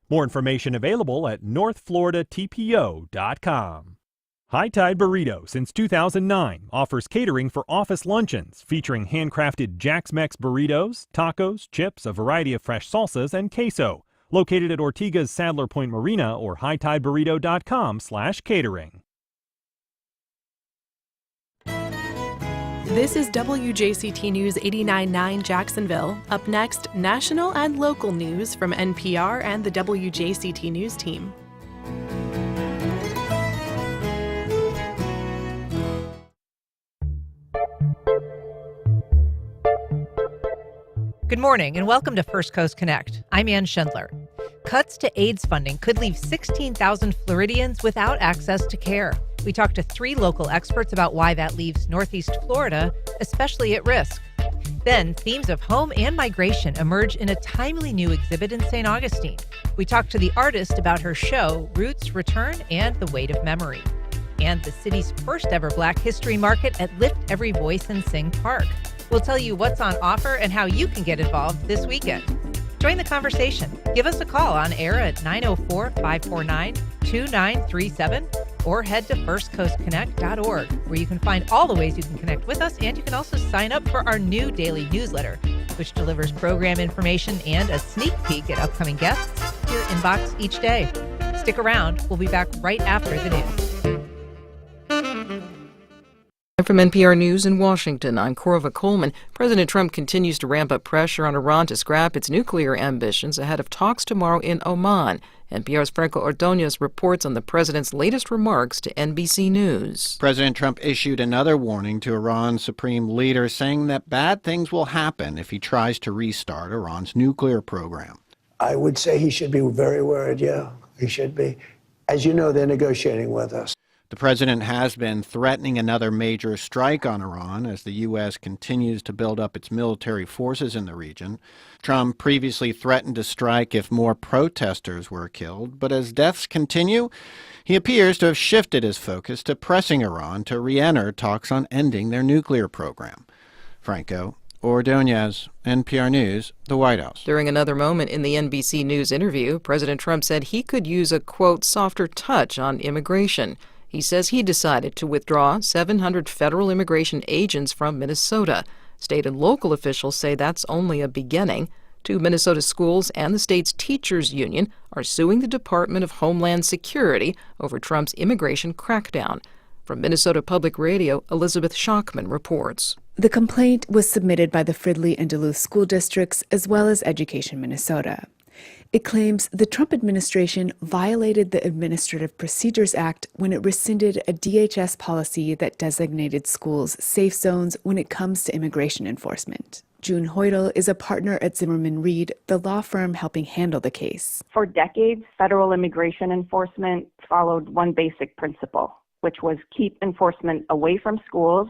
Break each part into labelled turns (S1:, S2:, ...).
S1: More information available at northfloridatpo.com. High Tide Burrito, since 2009, offers catering for office luncheons featuring handcrafted Jack's Mex burritos, tacos, chips, a variety of fresh salsas, and queso. Located at Ortiga's Sadler Point Marina or hightideburrito.com/catering.
S2: This is WJCT News 89.9 Jacksonville. Up next, national and local news from NPR and the WJCT News team.
S3: Good morning and welcome to First Coast Connect. I'm Ann Schindler. Cuts to AIDS funding could leave 16,000 Floridians without access to care. We talked to 3 local experts about why that leaves Northeast Florida especially at risk. Then, themes of home and migration emerge in a timely new exhibit in St. Augustine. We talked to the artist about her show, Roots Return and the Weight of Memory. And the city's first ever Black History Market at Lift Every Voice and Sing Park. We'll tell you what's on offer and how you can get involved this weekend. Join the conversation. Give us a call on air at 904-549-2937 or head to firstcoastconnect.org, where you can find all the ways you can connect with us, and you can also sign up for our new daily newsletter, which delivers program information and a sneak peek at upcoming guests to your inbox each day. Stick around. We'll be back right after the news.
S4: From NPR News in Washington, I'm Corva Coleman. President Trump continues to ramp up pressure on Iran to scrap its nuclear ambitions ahead of talks tomorrow in Oman. NPR's Franco Ordonez reports on the president's latest remarks to NBC News.
S5: President Trump issued another warning to Iran's supreme leader, saying that bad things will happen if he tries to restart Iran's nuclear program.
S6: I would say he should be very worried, yeah, he should be. As you know, they're negotiating with us.
S5: The president has been threatening another major strike on Iran as the U.S. continues to build up its military forces in the region. Trump previously threatened to strike if more protesters were killed, but as deaths continue, he appears to have shifted his focus to pressing Iran to re-enter talks on ending their nuclear program. Franco Ordonez, NPR News, the White House.
S4: During another moment in the NBC News interview, President Trump said he could use a, quote, softer touch on immigration. He says he decided to withdraw 700 federal immigration agents from Minnesota. State and local officials say that's only a beginning. 2 Minnesota schools and the state's teachers union are suing the Department of Homeland Security over Trump's immigration crackdown. From Minnesota Public Radio, Elizabeth Schockman reports.
S7: The complaint was submitted by the Fridley and Duluth school districts as well as Education Minnesota. It claims the Trump administration violated the Administrative Procedures Act when it rescinded a DHS policy that designated schools safe zones when it comes to immigration enforcement. June Hoytel is a partner at Zimmerman Reed, the law firm helping handle the case.
S8: For decades, federal immigration enforcement followed one basic principle, which was keep enforcement away from schools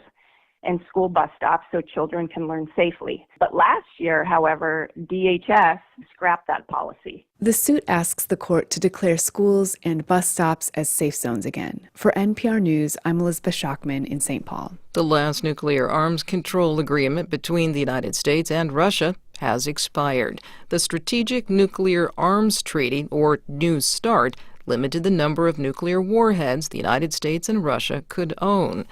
S8: and school bus stops so children can learn safely. But last year, however, DHS scrapped that policy.
S7: The suit asks the court to declare schools and bus stops as safe zones again. For NPR News, I'm Elizabeth Schockman in St. Paul.
S4: The last nuclear arms control agreement between the United States and Russia has expired. The Strategic Nuclear Arms Treaty, or New START, limited the number of nuclear warheads the United States and Russia could own.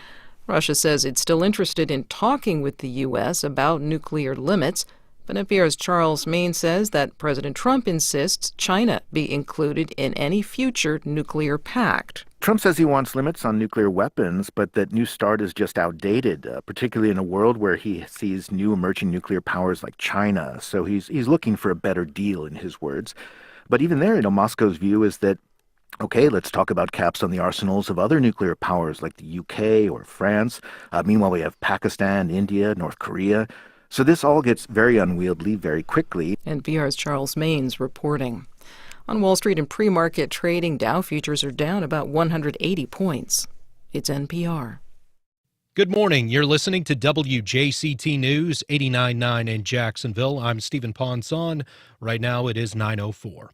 S4: Russia says it's still interested in talking with the U.S. about nuclear limits, but NPR's Charles Maine says that President Trump insists China be included in any future nuclear pact.
S9: Trump says he wants limits on nuclear weapons, but that New START is just outdated, particularly in a world where he sees new emerging nuclear powers like China. So he's looking for a better deal, in his words. But even there, Moscow's view is that, okay, let's talk about caps on the arsenals of other nuclear powers like the UK or France. Meanwhile, we have Pakistan, India, North Korea. So this all gets very unwieldy very quickly.
S4: NPR's Charles Maines reporting. On Wall Street and pre-market trading, Dow futures are down about 180 points. It's NPR.
S10: Good morning. You're listening to WJCT News 89.9 in Jacksonville. I'm Stephen Ponson. Right now it is 9:04.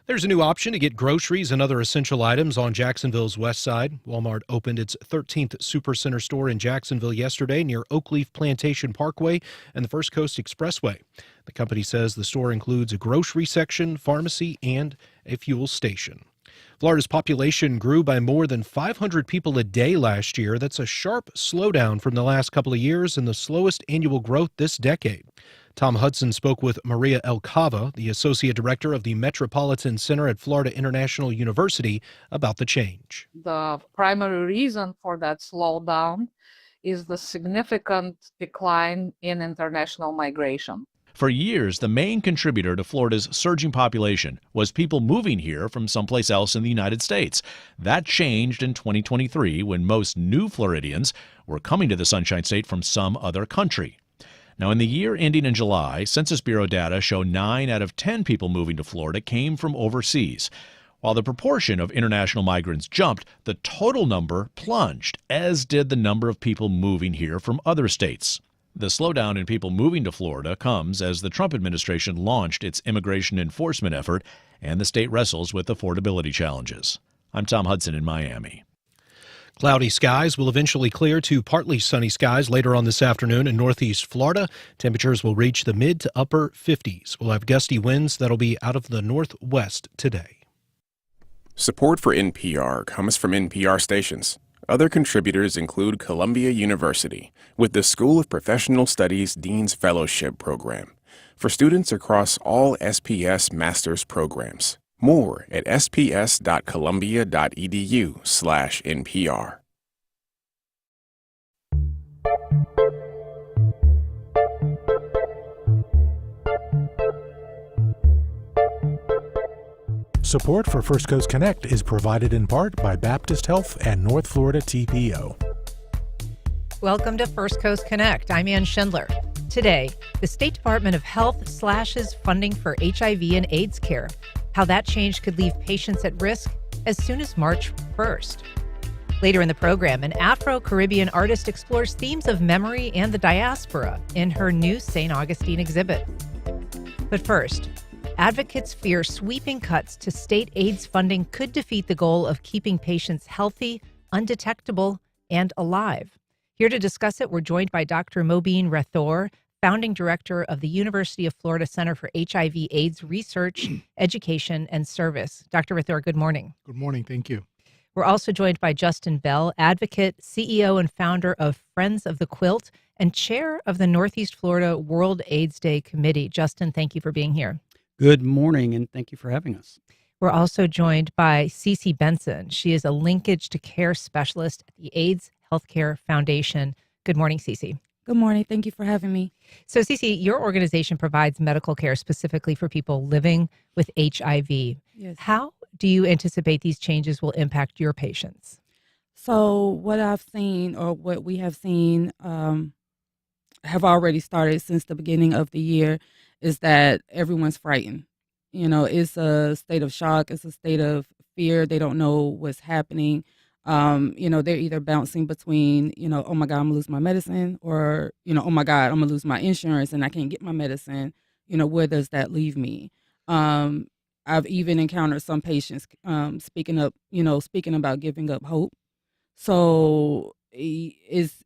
S10: There's a new option to get groceries and other essential items on Jacksonville's west side. Walmart opened its 13th Supercenter store in Jacksonville yesterday near Oakleaf Plantation Parkway and the First Coast Expressway. The company says the store includes a grocery section, pharmacy, and a fuel station. Florida's population grew by more than 500 people a day last year. That's a sharp slowdown from the last couple of years and the slowest annual growth this decade. Tom Hudson spoke with Maria El Cava, the Associate Director of the Metropolitan Center at Florida International University, about the change.
S11: The primary reason for that slowdown is the significant decline in international migration.
S12: For years, the main contributor to Florida's surging population was people moving here from someplace else in the United States. That changed in 2023 when most new Floridians were coming to the Sunshine State from some other country. Now, in the year ending in July, Census Bureau data show 9 out of 10 people moving to Florida came from overseas. While the proportion of international migrants jumped, the total number plunged, as did the number of people moving here from other states. The slowdown in people moving to Florida comes as the Trump administration launched its immigration enforcement effort and the state wrestles with affordability challenges. I'm Tom Hudson in Miami.
S10: Cloudy skies will eventually clear to partly sunny skies later on this afternoon in northeast Florida. Temperatures will reach the mid to upper 50s. We'll have gusty winds that'll be out of the northwest today.
S13: Support for NPR comes from NPR stations. Other contributors include Columbia University, with the School of Professional Studies Dean's Fellowship Program, for students across all SPS master's programs. More at sps.columbia.edu/NPR.
S14: Support for First Coast Connect is provided in part by Baptist Health and North Florida TPO.
S3: Welcome to First Coast Connect. I'm Ann Schindler. Today, the State Department of Health slashes funding for HIV and AIDS care. How that change could leave patients at risk as soon as March 1st. Later in the program, an Afro-Caribbean artist explores themes of memory and the diaspora in her new St. Augustine exhibit. But first, advocates fear sweeping cuts to state AIDS funding could defeat the goal of keeping patients healthy, undetectable, and alive. Here to discuss it, we're joined by Dr. Mobeen Rathore, founding director of the University of Florida Center for HIV/AIDS Research, Education, and Service. Dr. Rathore, good morning.
S15: Good morning. Thank you.
S3: We're also joined by Justin Bell, advocate, CEO, and founder of Friends of the Quilt, and chair of the Northeast Florida World AIDS Day Committee. Justin, thank you for being here.
S16: Good morning, and thank you for having us.
S3: We're also joined by Cece Benson. She is a linkage to care specialist at the AIDS Healthcare Foundation. Good morning, Cece.
S17: Good morning. Thank you for having me.
S3: So, Cece, your organization provides medical care specifically for people living with HIV.
S17: Yes.
S3: How do you anticipate these changes will impact your patients?
S17: So what I've seen, or what we have seen, have already started since the beginning of the year, is that everyone's frightened. You know, it's a state of shock. It's a state of fear. They don't know what's happening. They're either bouncing between, oh my God, I'm gonna lose my medicine, or, oh my God, I'm gonna lose my insurance and I can't get my medicine. Where does that leave me? I've even encountered some patients speaking about giving up hope. So it's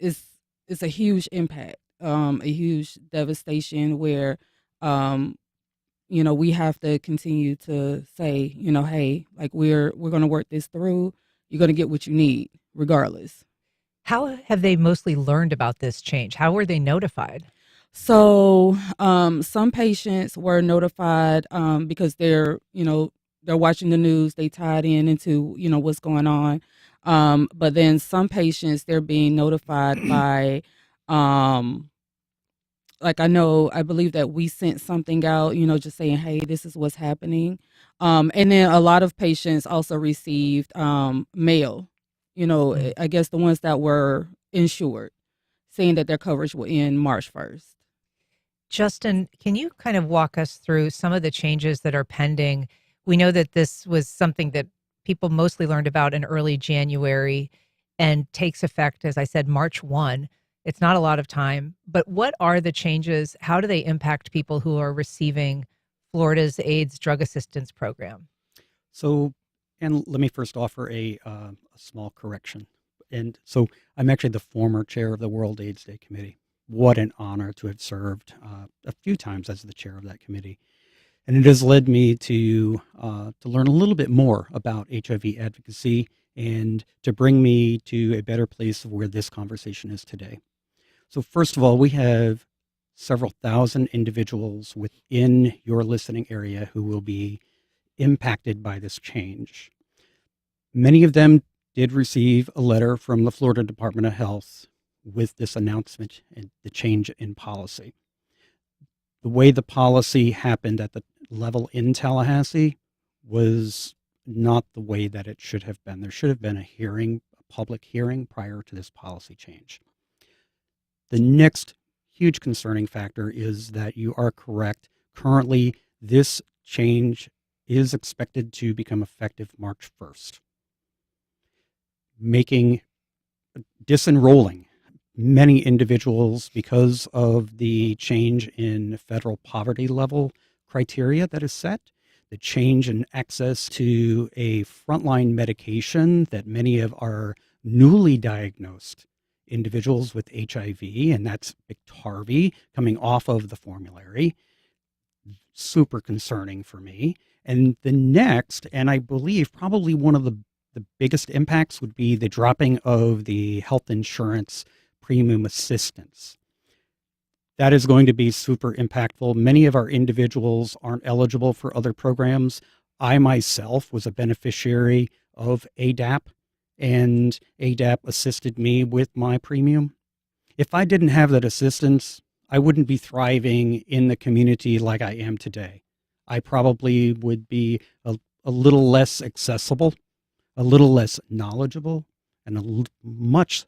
S17: a huge impact, a huge devastation where, we have to continue to say, hey, like we're going to work this through. You're going to get what you need regardless.
S3: How have they mostly learned about this change? How were they notified?
S17: So some patients were notified because they're watching the news. They tied into, what's going on. But then some patients, they're being notified by, I believe that we sent something out, just saying, hey, this is what's happening. And then a lot of patients also received mail, I guess the ones that were insured, saying that their coverage will end March 1st.
S3: Justin, can you kind of walk us through some of the changes that are pending? We know that this was something that people mostly learned about in early January and takes effect, as I said, March 1. It's not a lot of time, but what are the changes? How do they impact people who are receiving Florida's AIDS drug assistance program?
S16: So, and let me first offer a small correction. And so I'm actually the former chair of the World AIDS Day Committee. What an honor to have served a few times as the chair of that committee. And it has led me to learn a little bit more about HIV advocacy and to bring me to a better place of where this conversation is today. So first of all, we have several thousand individuals within your listening area who will be impacted by this change. Many of them did receive a letter from the Florida Department of Health with this announcement and the change in policy. The way the policy happened at the level in Tallahassee was not the way that it should have been. There should have been a public hearing prior to this policy change. The next huge concerning factor is that you are correct. Currently, this change is expected to become effective March 1st, disenrolling many individuals because of the change in federal poverty level criteria that is set, the change in access to a frontline medication that many of our newly diagnosed individuals with HIV, and that's Biktarvy, coming off of the formulary. Super concerning for me. And the next, and I believe probably one of the biggest impacts, would be the dropping of the health insurance premium assistance. That is going to be super impactful. Many of our individuals aren't eligible for other programs. I myself was a beneficiary of ADAP, and ADAP assisted me with my premium. If I didn't have that assistance, I wouldn't be thriving in the community like I am today. I probably would be a little less accessible, a little less knowledgeable, and much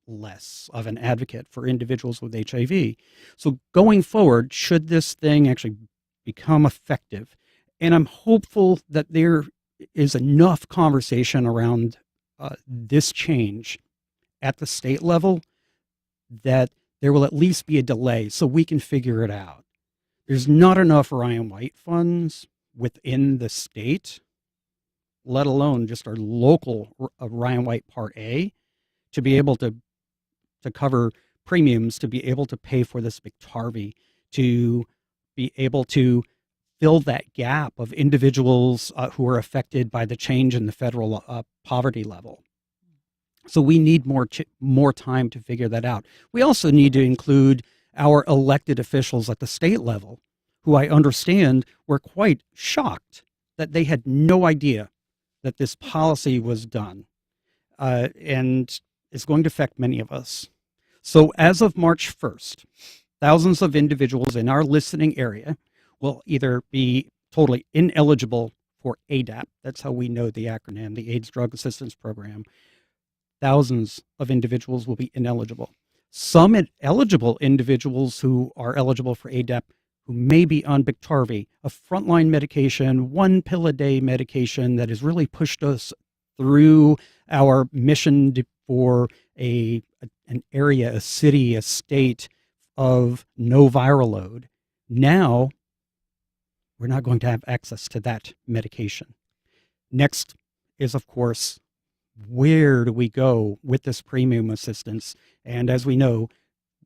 S16: less of an advocate for individuals with HIV. So going forward, should this thing actually become effective, and I'm hopeful that there is enough conversation around this change at the state level that there will at least be a delay so we can figure it out. There's not enough Ryan White funds within the state, let alone just our local Ryan White Part A, to be able to cover premiums, to be able to pay for this Biktarvy, to be able to fill that gap of individuals who are affected by the change in the federal poverty level. So we need more time to figure that out. We also need to include our elected officials at the state level, who I understand were quite shocked that they had no idea that this policy was done, and it's going to affect many of us. So as of March 1st, thousands of individuals in our listening area will either be totally ineligible for ADAP, that's how we know the acronym, the AIDS Drug Assistance Program. Thousands of individuals will be ineligible. Some eligible individuals who are eligible for ADAP who may be on Biktarvy, a frontline medication, 1 pill a day medication that has really pushed us through our mission for an area, a city, a state of no viral load. Now, we're not going to have access to that medication. Next is, of course, where do we go with this premium assistance? And as we know,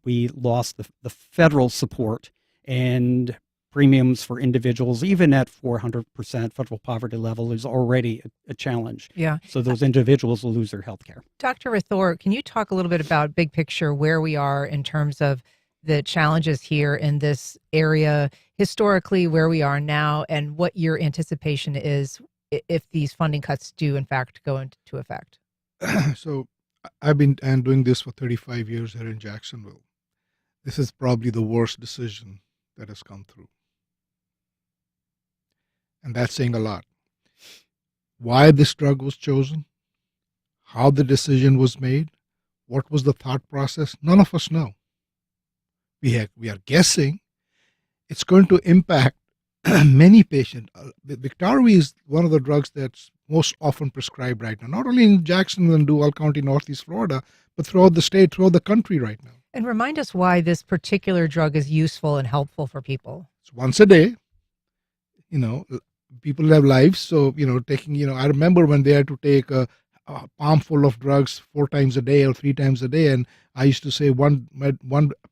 S16: we lost the federal support, and premiums for individuals, even at 400% federal poverty level, is already a challenge.
S3: Yeah.
S16: So those individuals will lose their health care.
S3: Dr. Rathore, can you talk a little bit about big picture, where we are in terms of the challenges here in this area, historically, where we are now, and what your anticipation is if these funding cuts do, in fact, go into effect?
S15: So I've been doing this for 35 years here in Jacksonville. This is probably the worst decision that has come through. And that's saying a lot. Why this drug was chosen, how the decision was made, what was the thought process, none of us know. We are guessing. It's going to impact many patients. Biktarvy is one of the drugs that's most often prescribed right now, not only in Jacksonville and Duval County, Northeast Florida, but throughout the state, throughout the country right now.
S3: And remind us why this particular drug is useful and helpful for people.
S15: It's once a day. people have lives. So, taking, I remember when they had to take a palm full of drugs 4 times a day or 3 times a day. And I used to say one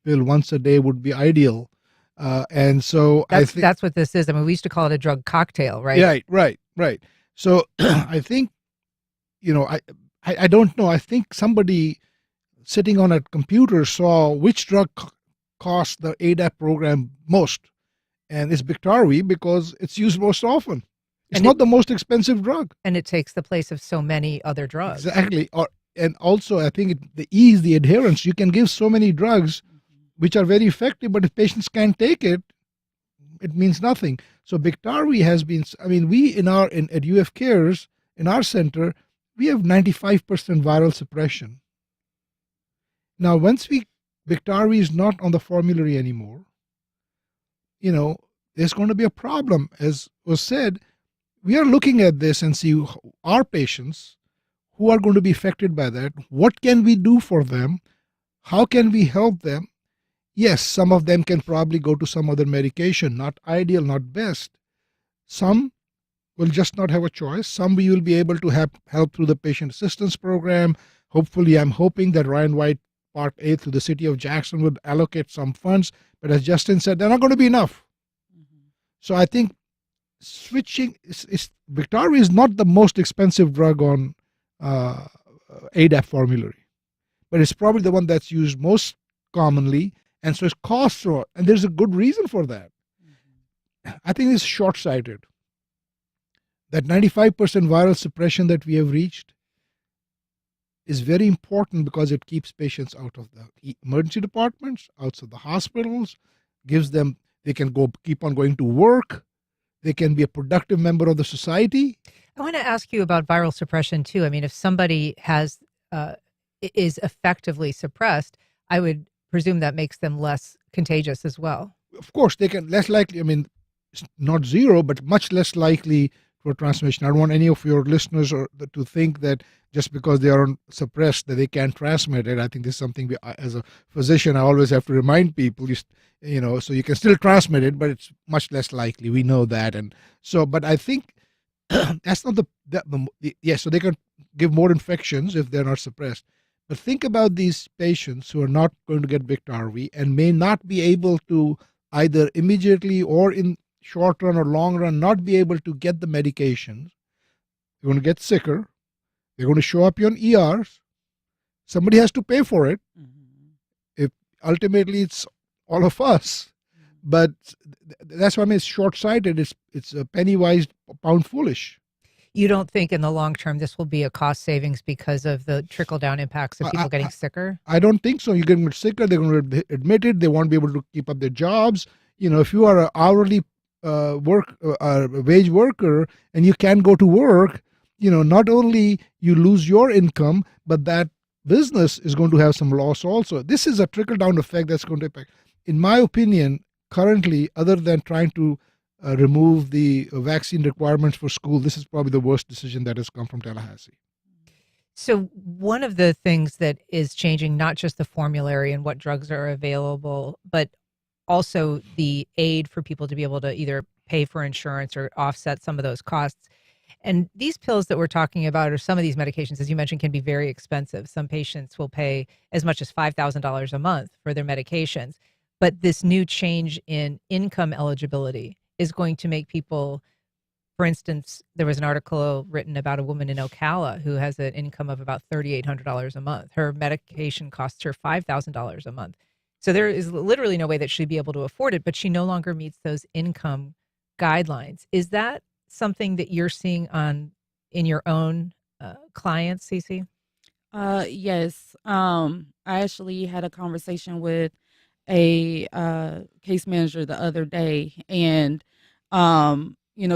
S15: pill once a day would be ideal. And so I think
S3: that's what this is. I mean, we used to call it a drug cocktail, right?
S15: Right. So I think, I don't know. I think somebody sitting on a computer saw which drug cost the ADAP program most. And it's Biktarvy because it's used most often. It's not the most expensive drug.
S3: And it takes the place of so many other drugs.
S15: Exactly. And also, I think the adherence. You can give so many drugs which are very effective, but if patients can't take it, it means nothing. So Biktarvy has been, we at UF Cares, in our center, we have 95% viral suppression. Now, once Biktarvy is not on the formulary anymore, there's going to be a problem. As was said, we are looking at this and see our patients who are going to be affected by that. What can we do for them? How can we help them? Yes, some of them can probably go to some other medication, not ideal, not best. Some will just not have a choice. Some we will be able to help through the patient assistance program. Hopefully, I'm hoping that Ryan White Part A through the city of Jackson would allocate some funds. But as Justin said, they're not going to be enough. So I think switching, Biktarvy is not the most expensive drug on ADAP formulary, but it's probably the one that's used most commonly. And so its costs are, and there's a good reason for that. I think it's short-sighted. That 95% viral suppression that we have reached is very important because it keeps patients out of the emergency departments, out of the hospitals, gives them, they can keep on going to work. They can be a productive member of the society.
S3: I want to ask you about viral suppression too. I mean, if somebody is effectively suppressed, I would presume that makes them less contagious as well.
S15: Of course, they can less likely, it's not zero, but much less likely for transmission. I don't want any of your listeners to think that just because they are suppressed that they can't transmit it. I think this is something as a physician, I always have to remind people, so you can still transmit it, but it's much less likely. We know that. And so, but I think that's not so they can give more infections if they're not suppressed. But think about these patients who are not going to get Biktarvy and may not be able to either immediately or in short run or long run not be able to get the medications. They're going to get sicker. They're going to show up on ERs. Somebody has to pay for it. If ultimately it's all of us. But that's why it's short-sighted. It's a penny wise, pound foolish.
S3: You don't think in the long term this will be a cost savings because of the trickle-down impacts of people getting sicker?
S15: I don't think so. You're getting sicker. They're going to admit it. They won't be able to keep up their jobs. If you are an hourly wage worker and you can't go to work, not only you lose your income, but that business is going to have some loss also. This is a trickle-down effect that's going to impact. In my opinion, currently, other than trying to remove the vaccine requirements for school, this is probably the worst decision that has come from Tallahassee.
S3: So one of the things that is changing, not just the formulary and what drugs are available, but also the aid for people to be able to either pay for insurance or offset some of those costs. And these pills that we're talking about, or some of these medications, as you mentioned, can be very expensive. Some patients will pay as much as $5,000 a month for their medications. But this new change in income eligibility is going to make people, for instance, there was an article written about a woman in Ocala who has an income of about $3,800 a month. Her medication costs her $5,000 a month. So there is literally no way that she'd be able to afford it, but she no longer meets those income guidelines. Is that something that you're seeing in your own clients, Cece?
S17: Yes. I actually had a conversation with a case manager the other day, and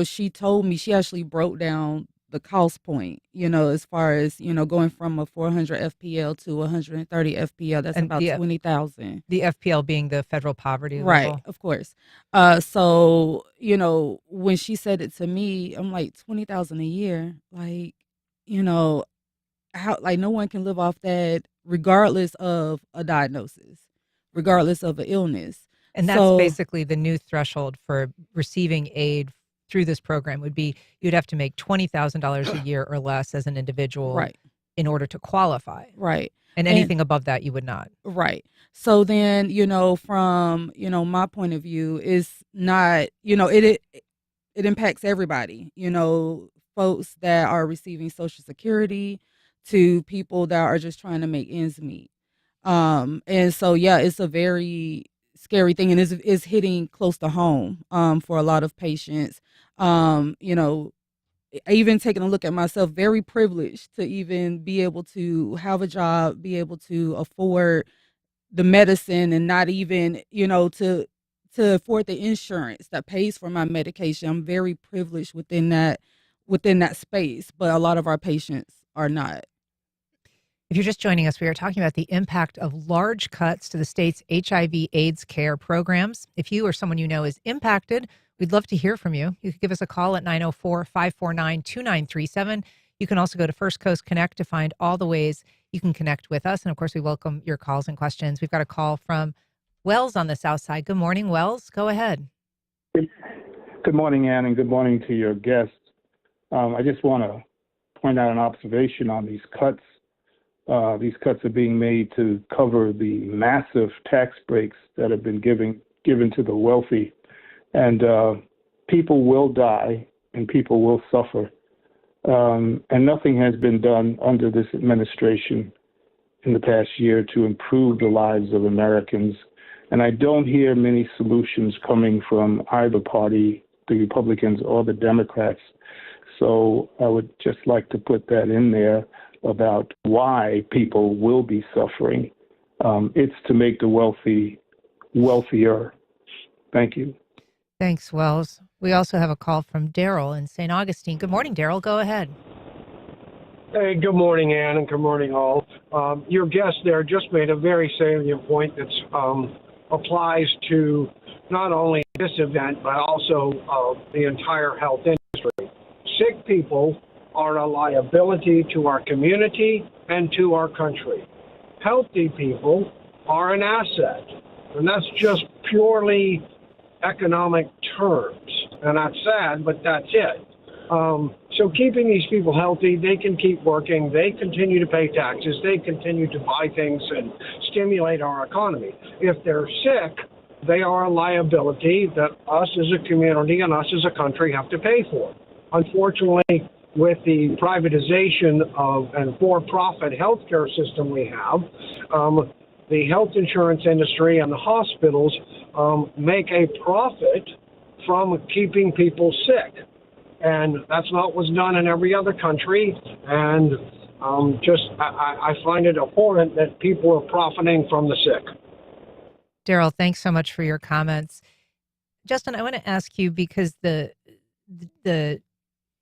S17: she told me she actually broke down the cost point, as far as, going from a 400 FPL to 130 FPL, that's about $20,000.
S3: The FPL being the federal poverty
S17: right,
S3: level.
S17: of course. So, when she said it to me, I'm like, $20,000 a year, like, how, like, no one can live off that regardless of a diagnosis, regardless of an illness.
S3: And that's basically the new threshold for receiving aid through this program would be you'd have to make $20,000 a year or less as an individual
S17: Right.
S3: in order to qualify.
S17: Right.
S3: And anything above that, you would not.
S17: Right. So then, from, my point of view, is not, it impacts everybody, folks that are receiving Social Security to people that are just trying to make ends meet. And so, yeah, it's a very scary thing, and it's hitting close to home, for a lot of patients. Even taking a look at myself, very privileged to even be able to have a job, be able to afford the medicine, and not even, to afford the insurance that pays for my medication. I'm very privileged within that space, but a lot of our patients are not.
S3: If you're just joining us, we are talking about the impact of large cuts to the state's HIV/AIDS care programs. If you or someone you know is impacted, we'd love to hear from you. You can give us a call at 904-549-2937. You can also go to First Coast Connect to find all the ways you can connect with us. And of course, we welcome your calls and questions. We've got a call from Wells on the South Side. Good morning, Wells. Go ahead.
S18: Good morning, Ann, and good morning to your guests. I just want to point out an observation on these cuts. These cuts are being made to cover the massive tax breaks that have been given to the wealthy. And people will die and people will suffer. And nothing has been done under this administration in the past year to improve the lives of Americans. And I don't hear many solutions coming from either party, the Republicans or the Democrats. So I would just like to put that in there about why people will be suffering. It's to make the wealthy wealthier. Thank you.
S3: Thanks, Wells. We also have a call from Daryl in St. Augustine. Good morning, Daryl. Go ahead.
S19: Hey, good morning, Ann, and good morning, all. Your guest there just made a very salient point that applies to not only this event, but also the entire health industry. Sick people are a liability to our community and to our country. Healthy people are an asset, and that's just purely economic terms. And that's sad, but that's it. So keeping these people healthy, they can keep working, they continue to pay taxes, they continue to buy things and stimulate our economy. If they're sick, they are a liability that us as a community and us as a country have to pay for. Unfortunately, with the privatization of and for-profit healthcare system we have, the health insurance industry and the hospitals make a profit from keeping people sick. And that's not what's done in every other country. And I find it abhorrent that people are profiting from the sick.
S3: Daryl, thanks so much for your comments. Justin, I want to ask you, because the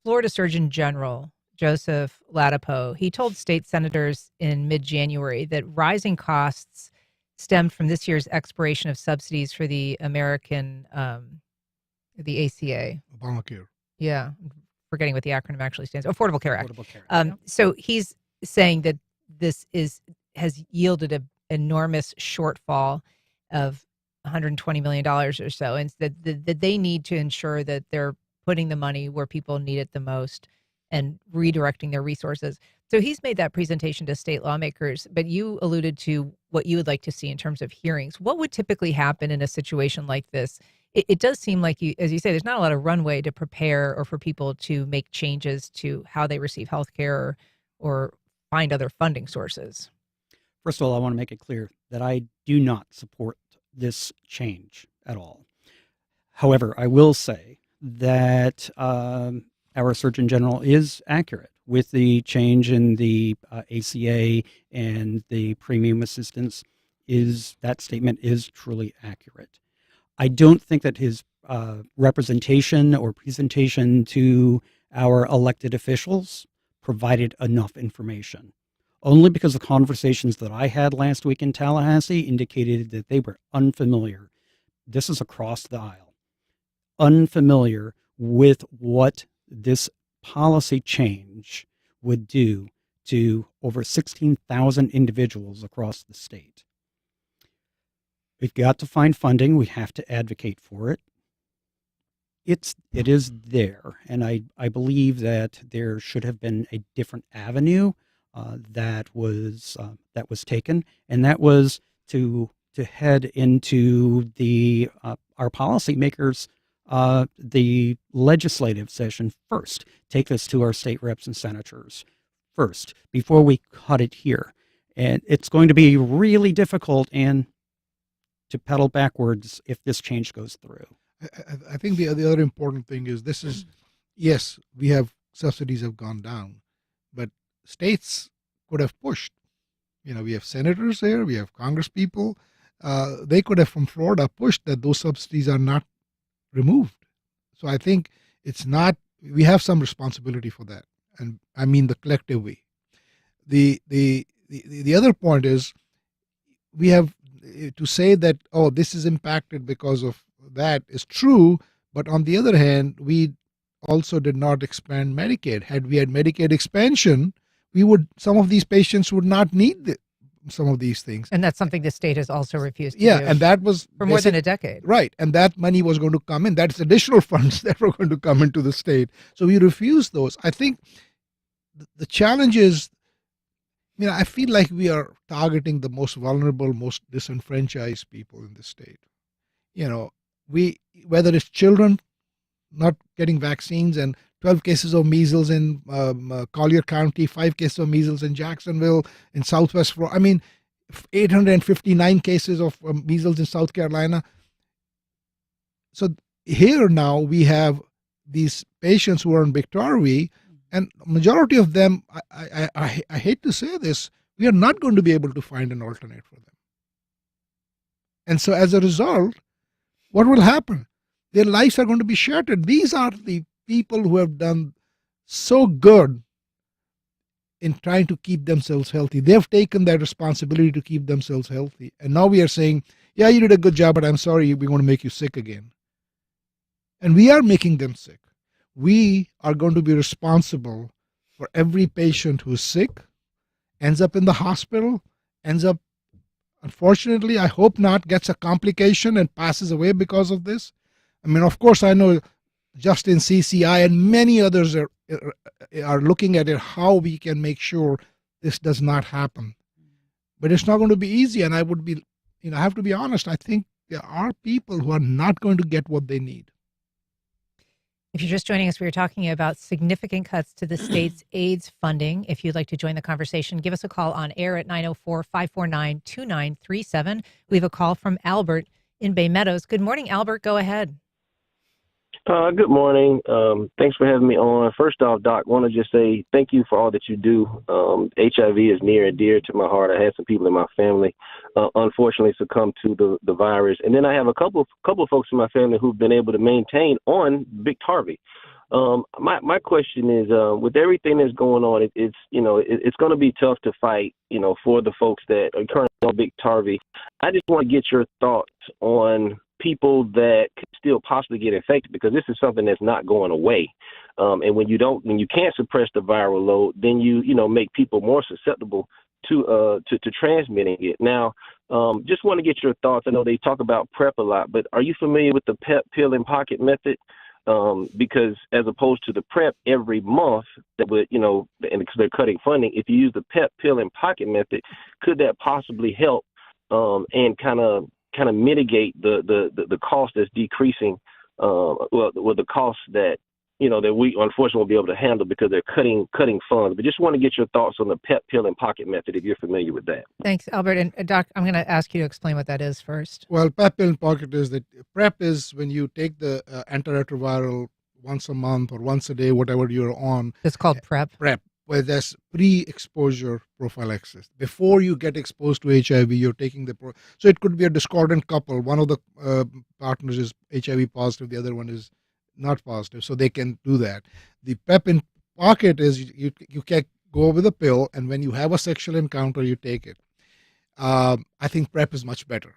S3: Florida Surgeon General, Joseph Ladapo, he told state senators in mid-January that rising costs stemmed from this year's expiration of subsidies for the American, the ACA.
S15: Obamacare.
S3: Yeah, I'm forgetting what the acronym actually stands for. Affordable Care Act.
S16: Affordable Care Act.
S3: So he's saying that this has yielded an enormous shortfall of $120 million or so, and that they need to ensure that they're putting the money where people need it the most and redirecting their resources. So he's made that presentation to state lawmakers, but you alluded to what you would like to see in terms of hearings. What would typically happen in a situation like this? It does seem like, as you say, there's not a lot of runway to prepare or for people to make changes to how they receive health care or find other funding sources.
S16: First of all, I want to make it clear that I do not support this change at all. However, I will say that our Surgeon General is accurate with the change in the ACA and the premium assistance. That statement is truly accurate. I don't think that his representation or presentation to our elected officials provided enough information. Only because the conversations that I had last week in Tallahassee indicated that they were unfamiliar. This is across the aisle. Unfamiliar with what this policy change would do to over 16,000 individuals across the state. We've got to find funding. We have to advocate for it. It is there, and I believe that there should have been a different avenue that was taken, and that was to head into the our policymakers the legislative session first. Take this to our state reps and senators first before we cut it here, and it's going to be really difficult and to pedal backwards if this change goes through.
S15: I think the other important thing is this is, yes, we have subsidies have gone down, but states could have pushed. We have senators here, we have Congress people. They could have from Florida pushed that those subsidies are not removed. So I think it's not, we have some responsibility for that. And I mean the collective we. The other point is we have to say that, oh, this is impacted because of that is true, but on the other hand, we also did not expand Medicaid. Had we had Medicaid expansion, some of these patients would not need some of these things.
S3: And that's something the state has also refused to do.
S15: And that was
S3: for more than a decade.
S15: Right. And that money was going to come in. That's additional funds that were going to come into the state. So we refused those. I think the challenge is, I feel like we are targeting the most vulnerable, most disenfranchised people in the state. Whether it's children not getting vaccines, and 12 cases of measles in Collier County, 5 cases of measles in Jacksonville, in Southwest Florida. 859 cases of measles in South Carolina. So here now we have these patients who are on Biktarvy, and majority of them, I hate to say this, we are not going to be able to find an alternate for them. And so as a result, what will happen? Their lives are going to be shattered. These are the people who have done so good in trying to keep themselves healthy. They have taken that responsibility to keep themselves healthy. And now we are saying, yeah, you did a good job, but I'm sorry, we're going to make you sick again. And we are making them sick. We are going to be responsible for every patient who's sick, ends up in the hospital, unfortunately, I hope not, gets a complication and passes away because of this. Of course, I know Justin, CCI, and many others are looking at it, how we can make sure this does not happen. But it's not going to be easy, and I have to be honest, I think there are people who are not going to get what they need.
S3: If you're just joining us, we were talking about significant cuts to the state's AIDS funding. If you'd like to join the conversation, give us a call on air at 904-549-2937. We have a call from Albert in Bay Meadows. Good morning, Albert. Go ahead.
S20: Good morning. Thanks for having me on. First off, Doc, want to just say thank you for all that you do. HIV is near and dear to my heart. I had some people in my family, unfortunately, succumb to the virus. And then I have a couple of folks in my family who've been able to maintain on Biktarvy. My question is, with everything that's going on, it's going to be tough to fight, for the folks that are currently on Biktarvy. I just want to get your thoughts on people that could still possibly get infected, because this is something that's not going away. And when you can't suppress the viral load, then you make people more susceptible to transmitting it. Now, just want to get your thoughts. I know they talk about PrEP a lot, but are you familiar with the PEP pill and pocket method? Because as opposed to the PrEP every month that would, and because they're cutting funding, if you use the PEP pill and pocket method, could that possibly help and kind of mitigate the cost that's decreasing, the cost that that we unfortunately won't be able to handle because they're cutting funds. But just want to get your thoughts on the PEP pill and pocket method, if you're familiar with that.
S3: Thanks, Albert. And Doc, I'm going to ask you to explain what that is first.
S15: Well, PEP pill and pocket is that PrEP is when you take the antiretroviral once a month or once a day, whatever you're on.
S3: It's called PrEP.
S15: PrEP, where there's pre-exposure prophylaxis. Before you get exposed to HIV, you're taking so it could be a discordant couple. One of the partners is HIV positive, the other one is not positive, so they can do that. The PEP in pocket is you can go with a pill, and when you have a sexual encounter, you take it. I think PrEP is much better.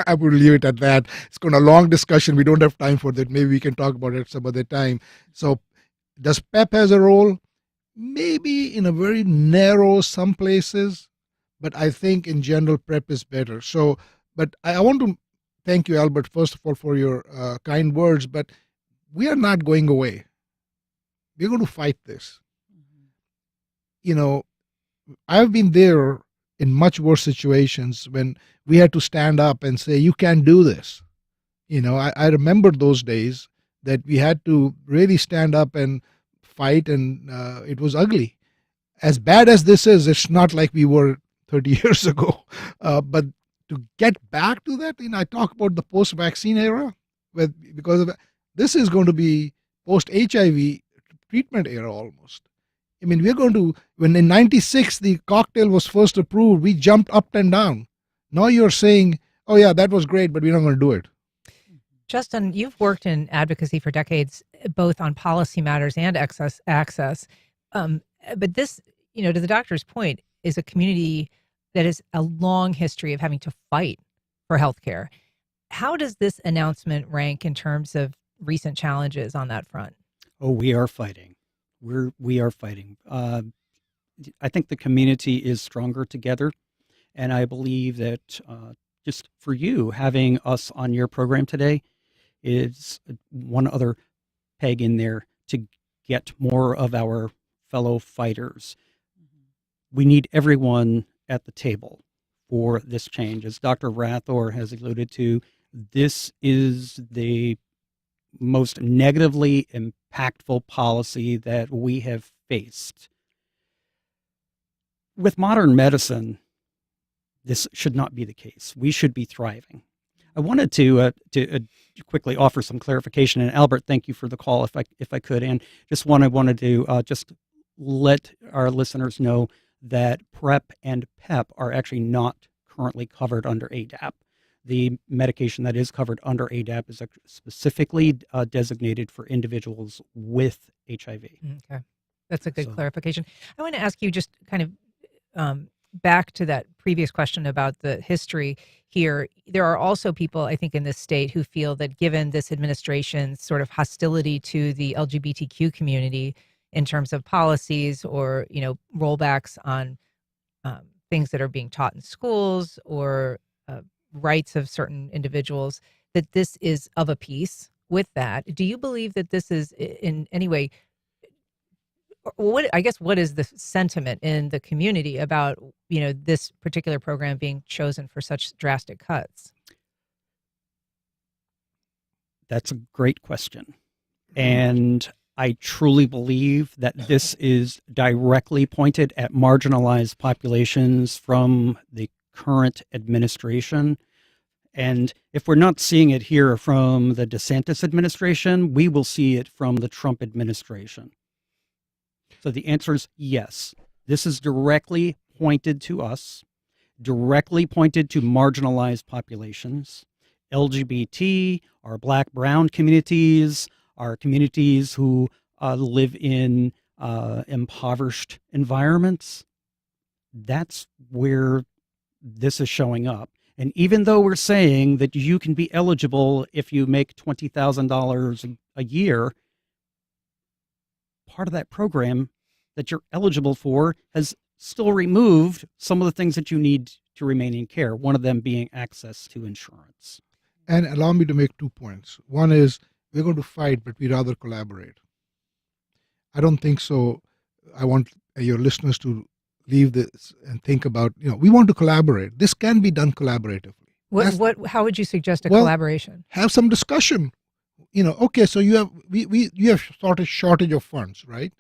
S15: I would leave it at that. It's going to be a long discussion. We don't have time for that. Maybe we can talk about it some other time. So does PEP has a role? Maybe in a very narrow some places, but I think in general PrEP is better. So, but I want to thank you, Albert, first of all, for your kind words, but we are not going away. We're going to fight this. You know, I've been there in much worse situations when we had to stand up and say, you can't do this. You know, I remember those days that we had to really stand up and fight, and it was ugly. As bad as this is, it's not like we were 30 years ago. But to get back to that, I talk about the post-vaccine era, because of this is going to be post-HIV treatment era almost. I mean, we're going to, when in 96 the cocktail was first approved, we jumped up and down. Now you're saying, oh yeah, that was great, but we're not going to do it.
S3: Justin, you've worked in advocacy for decades, both on policy matters and access. But this, to the doctor's point, is a community that has a long history of having to fight for healthcare. How does this announcement rank in terms of recent challenges on that front?
S16: Oh, we are fighting. We are fighting. I think the community is stronger together, and I believe that just for you, having us on your program today is one other peg in there to get more of our fellow fighters. We need everyone at the table for this change. As Dr. Rathore has alluded to, this is the most negatively impactful policy that we have faced. With modern medicine, this should not be the case. We should be thriving. I wanted to quickly offer some clarification, and Albert, thank you for the call. If I could, and just wanted to just let our listeners know that PrEP and PEP are actually not currently covered under ADAP. The medication that is covered under ADAP is specifically designated for individuals with HIV.
S3: Okay, that's a good clarification. I want to ask you just kind of back to that previous question about the history here. There are also people, I think, in this state who feel that given this administration's sort of hostility to the LGBTQ community in terms of policies or, rollbacks on things that are being taught in schools or rights of certain individuals, that this is of a piece with that. Do you believe that this is in any way, what is the sentiment in the community about, this particular program being chosen for such drastic cuts?
S16: That's a great question. And I truly believe that this is directly pointed at marginalized populations from the current administration. And if we're not seeing it here from the DeSantis administration, we will see it from the Trump administration. So the answer is yes. This is directly pointed to us, directly pointed to marginalized populations, LGBT, our Black, brown communities, our communities who live in impoverished environments. That's where this is showing up. And even though we're saying that you can be eligible if you make $20,000 a year, part of that program that you're eligible for has still removed some of the things that you need to remain in care, one of them being access to insurance.
S15: And allow me to make 2 points. One is we're going to fight, but we rather collaborate. I don't think so. I want your listeners to leave this and think about, we want to collaborate. This can be done collaboratively.
S3: How would you suggest a collaboration?
S15: Have some discussion. Okay, so you have shortage of funds, right?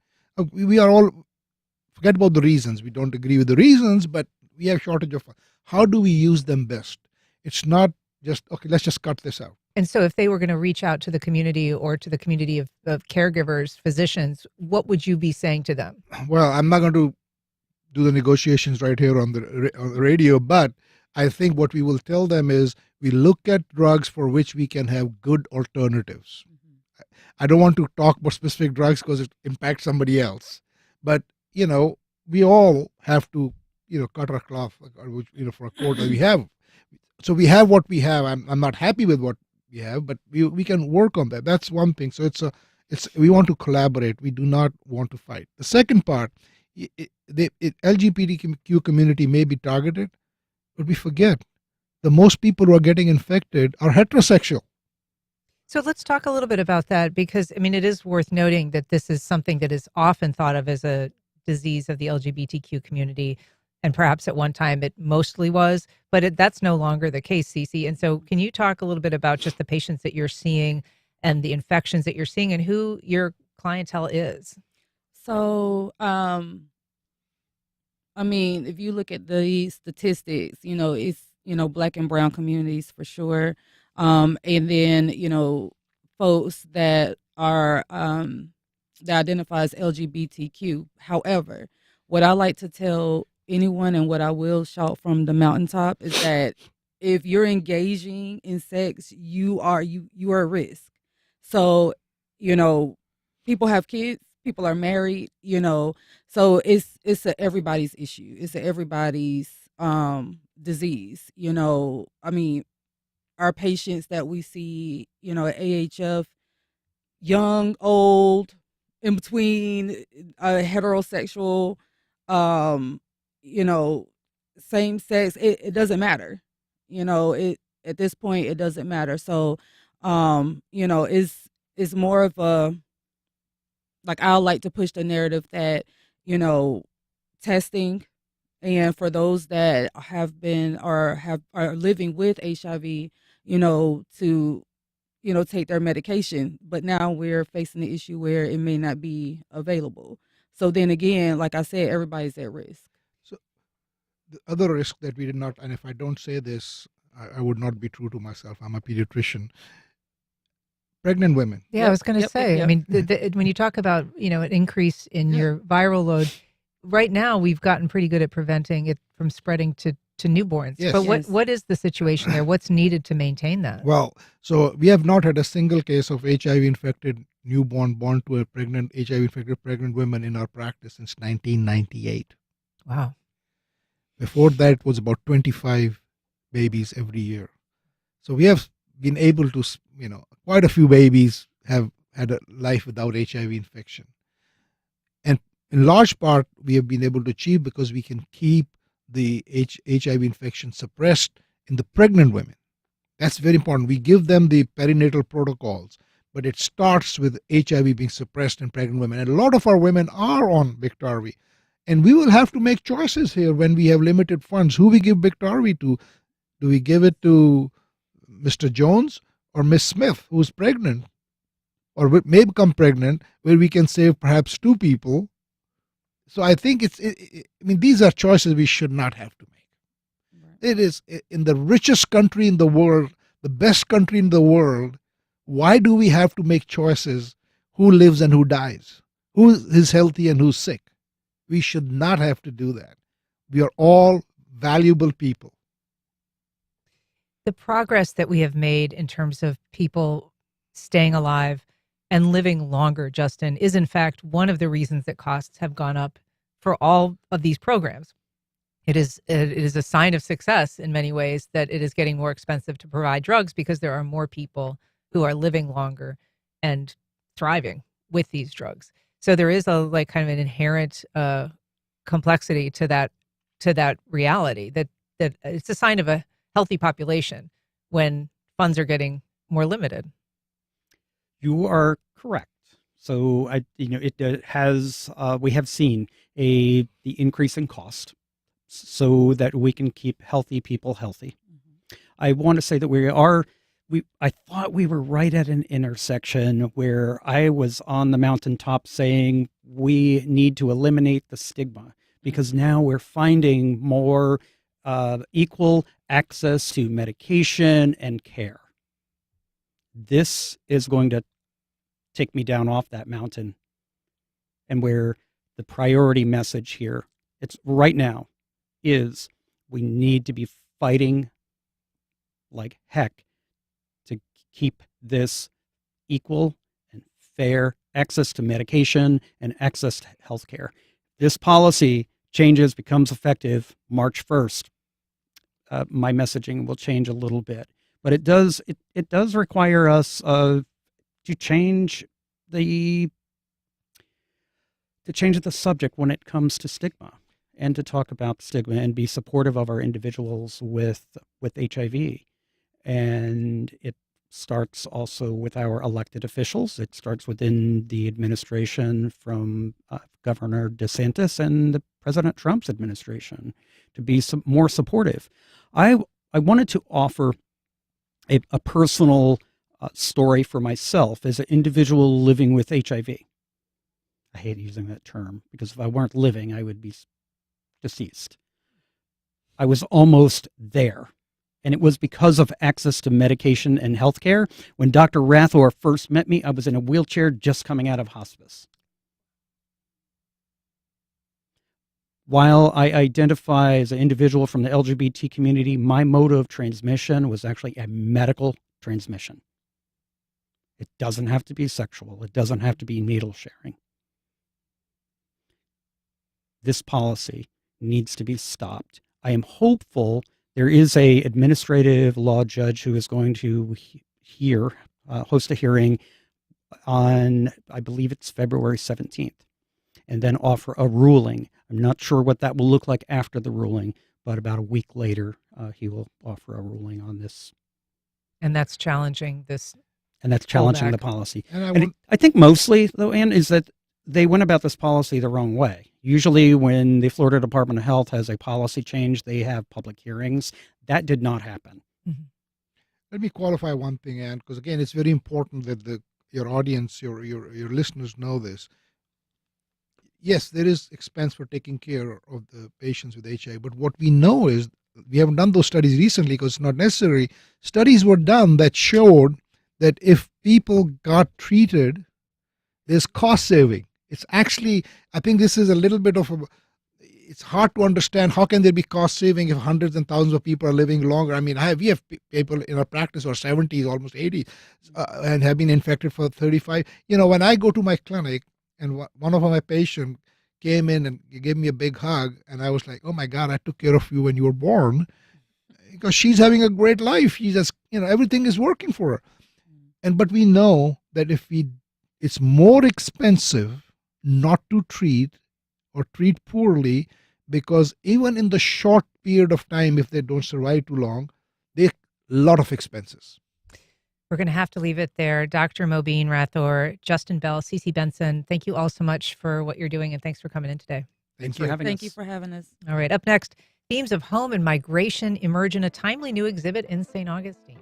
S15: We are all, forget about the reasons. We don't agree with the reasons, but we have shortage of funds. How do we use them best? It's not just, okay, let's just cut this out.
S3: And so if they were going to reach out to the community or to the community of caregivers, physicians, what would you be saying to them?
S15: Well, I'm not going to do the negotiations right here on the radio, but I think what we will tell them is we look at drugs for which we can have good alternatives. I don't want to talk about specific drugs because it impacts somebody else. But, we all have to, cut our cloth, for a quote that we have. So we have what we have. I'm not happy with what we have, but we can work on that. That's one thing. So we want to collaborate. We do not want to fight. The second part, the LGBTQ community may be targeted, but we forget the most people who are getting infected are heterosexual.
S3: So let's talk a little bit about that because, I mean, it is worth noting that this is something that is often thought of as a disease of the LGBTQ community. And perhaps at one time it mostly was, but that's no longer the case, Cece. And so can you talk a little bit about just the patients that you're seeing and the infections that you're seeing and who your clientele is?
S17: So, I mean, if you look at the statistics, it's, Black and brown communities for sure. And then, folks that are, that identify as LGBTQ. However, what I like to tell anyone and what I will shout from the mountaintop is that if you're engaging in sex, you are at risk. So, people have kids, people are married, so it's everybody's issue. It's everybody's disease. I mean, our patients that we see, at AHF, young, old, in between, heterosexual, same sex, it doesn't matter. At this point it doesn't matter. So, it's more of a, like, I like to push the narrative that, testing, and for those that have been or are living with HIV, to take their medication, but now we're facing the issue where it may not be available. So then again, like I said, everybody's at risk.
S15: So the other risk that we did not, and if I don't say this, I would not be true to myself. I'm a pediatrician. Pregnant women.
S3: Yeah, I was going to say, I mean, when you talk about, an increase in your viral load, right now we've gotten pretty good at preventing it from spreading to newborns.
S15: Yes.
S3: But what is the situation there? What's needed to maintain that?
S15: Well, so we have not had a single case of HIV-infected newborn born to a pregnant, HIV-infected pregnant woman in our practice since 1998.
S3: Wow.
S15: Before that, it was about 25 babies every year. So we have been able to, quite a few babies have had a life without HIV infection. And in large part, we have been able to achieve because we can keep the HIV infection suppressed in the pregnant women. That's very important. We give them the perinatal protocols, but it starts with HIV being suppressed in pregnant women. And a lot of our women are on Biktarvy. And we will have to make choices here when we have limited funds. Who we give Biktarvy to? Do we give it to Mr. Jones or Miss Smith, who's pregnant or may become pregnant, where we can save perhaps 2 people? So I think these are choices we should not have to make. Right. It is in the richest country in the world, the best country in the world. Why do we have to make choices who lives and who dies, who is healthy and who's sick? We should not have to do that. We are all valuable people.
S3: The progress that we have made in terms of people staying alive and living longer, Justin, is in fact one of the reasons that costs have gone up for all of these programs. It is a sign of success in many ways that it is getting more expensive to provide drugs because there are more people who are living longer and thriving with these drugs. So there is a kind of an inherent complexity to that reality that it's a sign of a healthy population when funds are getting more limited.
S16: You are correct. So it has we have seen the increase in cost so that we can keep healthy people healthy. Mm-hmm. I want to say that I thought we were right at an intersection where I was on the mountaintop saying we need to eliminate the stigma because now we're finding more equal access to medication and care. This is going to take me down off that mountain, and where the priority message here, it's right now, is we need to be fighting like heck to keep this equal and fair access to medication and access to health care. This policy changes, becomes effective March 1st. My messaging will change a little bit, but it does require us to change the subject when it comes to stigma, and to talk about stigma and be supportive of our individuals with HIV. And it starts also with our elected officials. It starts within the administration from Governor DeSantis and the President Trump's administration to be more supportive. I wanted to offer a personal story for myself as an individual living with HIV. I hate using that term because if I weren't living, I would be deceased. I was almost there. And it was because of access to medication and healthcare. When Dr. Rathore first met me, I was in a wheelchair just coming out of hospice. While I identify as an individual from the LGBT community, my mode of transmission was actually a medical transmission. It doesn't have to be sexual. It doesn't have to be needle sharing. This policy needs to be stopped. I am hopeful there is a administrative law judge who is going to host a hearing on, I believe it's February 17th, and then offer a ruling. I'm not sure what that will look like after the ruling, but about a week later, he will offer a ruling on this.
S3: And that's challenging this.
S16: And that's challenging the
S3: pullback.
S16: policy.
S15: And
S16: I think mostly, though, Ann, is that they went about this policy the wrong way. Usually when the Florida Department of Health has a policy change, they have public hearings. That did not happen.
S3: Mm-hmm.
S15: Let me qualify one thing, Ann, because again, it's very important that your audience, your listeners know this. Yes, there is expense for taking care of the patients with HIV, but what we know is, we haven't done those studies recently because it's not necessary. Studies were done that showed that if people got treated, there's cost saving. It's actually, I think this is a little bit of it's hard to understand how can there be cost saving if hundreds and thousands of people are living longer. I mean, we have people in our practice who are 70s, almost 80s, and have been infected for 35. When I go to my clinic and one of my patients came in and gave me a big hug, and I was like, oh my God, I took care of you when you were born, because she's having a great life. She's just, everything is working for her. But we know that it's more expensive not to treat or treat poorly, because even in the short period of time, if they don't survive too long, they have a lot of expenses.
S3: We're going to have to leave it there. Dr. Mobeen, Rathore, Justin Bell, Cece Benson, thank you all so much for what you're doing, and thanks for coming in today.
S16: Thanks for having us.
S17: Thank you for having us.
S3: All right, up next, themes of home and migration emerge in a timely new exhibit in St. Augustine.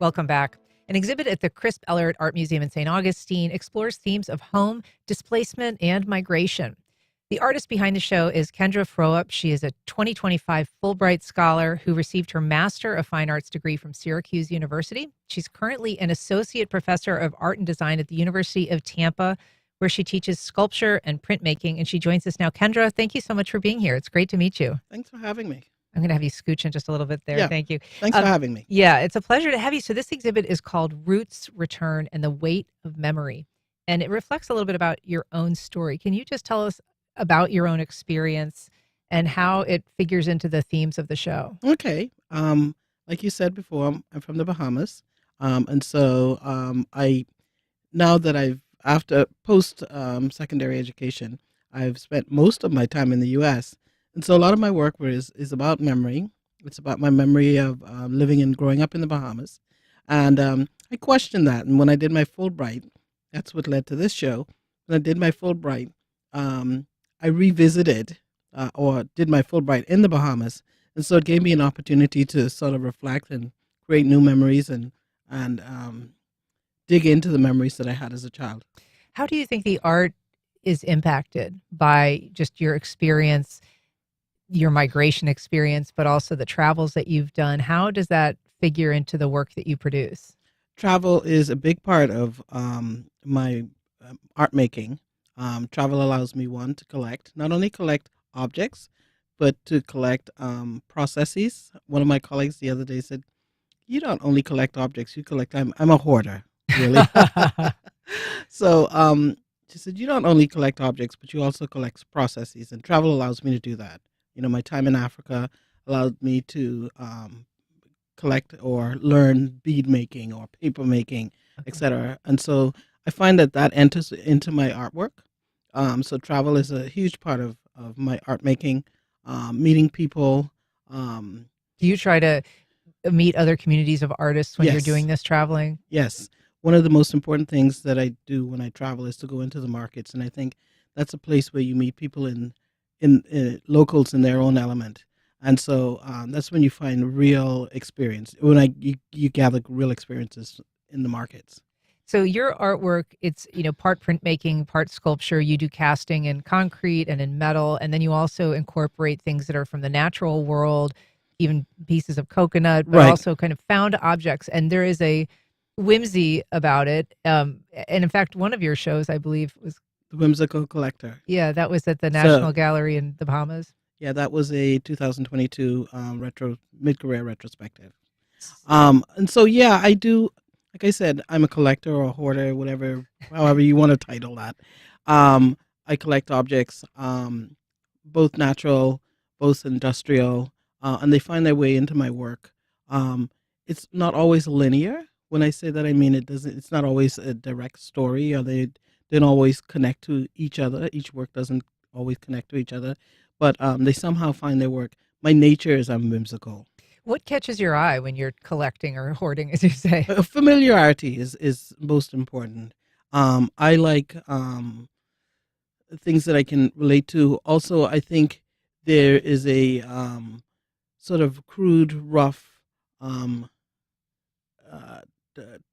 S3: Welcome back. An exhibit at the Crisp Ellert Art Museum in St. Augustine explores themes of home, displacement, and migration. The artist behind the show is Kendra Frohup. She is a 2025 Fulbright Scholar who received her Master of Fine Arts degree from Syracuse University. She's currently an Associate Professor of Art and Design at the University of Tampa, where she teaches sculpture and printmaking, and she joins us now. Kendra, thank you so much for being here. It's great to meet you.
S21: Thanks for having me.
S3: I'm going to have you scooch in just a little bit there.
S21: Yeah.
S3: Thank you.
S21: Thanks for having me.
S3: Yeah, it's a pleasure to have you. So this exhibit is called Roots, Return, and the Weight of Memory. And it reflects a little bit about your own story. Can you just tell us about your own experience and how it figures into the themes of the show?
S21: Okay. Like you said before, I'm from the Bahamas. And so I, now that after post secondary education, I've spent most of my time in the U.S., and so a lot of my work is about memory. It's about my memory of living and growing up in the Bahamas. And I questioned that. And when I did my Fulbright, that's what led to this show. When I did my Fulbright, I revisited or did my Fulbright in the Bahamas. And so it gave me an opportunity to sort of reflect and create new memories and dig into the memories that I had as a child.
S3: How do you think the art is impacted by just your experience, your migration experience, but also the travels that you've done? How does that figure into the work that you produce?
S21: Travel is a big part of my art making. Travel allows me, one, to collect, not only collect objects, but to collect processes. One of my colleagues the other day said, "You don't only collect objects, you collect." I'm a hoarder, really. So she said, "You don't only collect objects, but you also collect processes." And travel allows me to do that. You know, my time in Africa allowed me to collect or learn bead making or paper making, etc. And so I find that enters into my artwork. So travel is a huge part of my art making, meeting people.
S3: Do you try to meet other communities of artists when you're doing this traveling?
S21: Yes. One of the most important things that I do when I travel is to go into the markets, and I think that's a place where you meet people in locals in their own element, and so that's when you find real experience. When you gather real experiences in the markets.
S3: So your artwork, it's, part printmaking, part sculpture. You do casting in concrete and in metal, and then you also incorporate things that are from the natural world, even pieces of coconut, but also kind of found objects. And there is a whimsy about it. And in fact, one of your shows, I believe, was
S21: The Whimsical Collector.
S3: Yeah, that was at the National Gallery in the Bahamas.
S21: Yeah, that was a 2022 mid-career retrospective. And so, yeah, I do. Like I said, I'm a collector or a hoarder, however you want to title that. I collect objects, both natural, both industrial, and they find their way into my work. It's not always linear. When I say that, I mean it's not always a direct story, or they don't always connect to each other. Each work doesn't always connect to each other, but they somehow find their work. My nature is I'm whimsical.
S3: What catches your eye when you're collecting or hoarding, as you say?
S21: Familiarity is most important. I like things that I can relate to. Also, I think there is a sort of crude, rough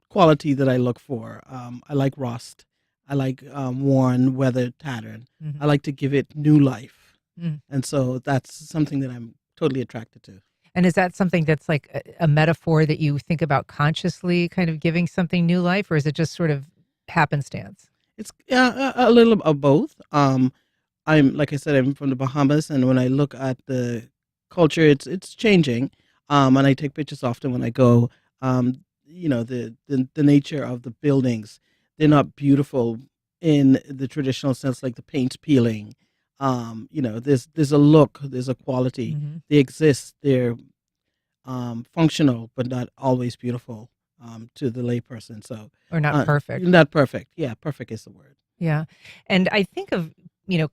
S21: quality that I look for. I like rust. I like worn, weathered, tattered.
S3: Mhm.
S21: I like to give it new life.
S3: Mm.
S21: And so that's something that I'm totally attracted to.
S3: And is that something that's like a metaphor that you think about consciously, kind of giving something new life, or is it just sort of happenstance?
S21: It's a little of both. Like I said, I'm from the Bahamas, and when I look at the culture, it's changing. And I take pictures often when I go. The nature of the buildings, they're not beautiful in the traditional sense, like the paint's peeling. There's a look, there's a quality.
S3: Mm-hmm.
S21: They exist. They're functional, but not always beautiful to the layperson. So,
S3: Or not perfect.
S21: Not perfect. Yeah, perfect is the word.
S3: Yeah. And I think of,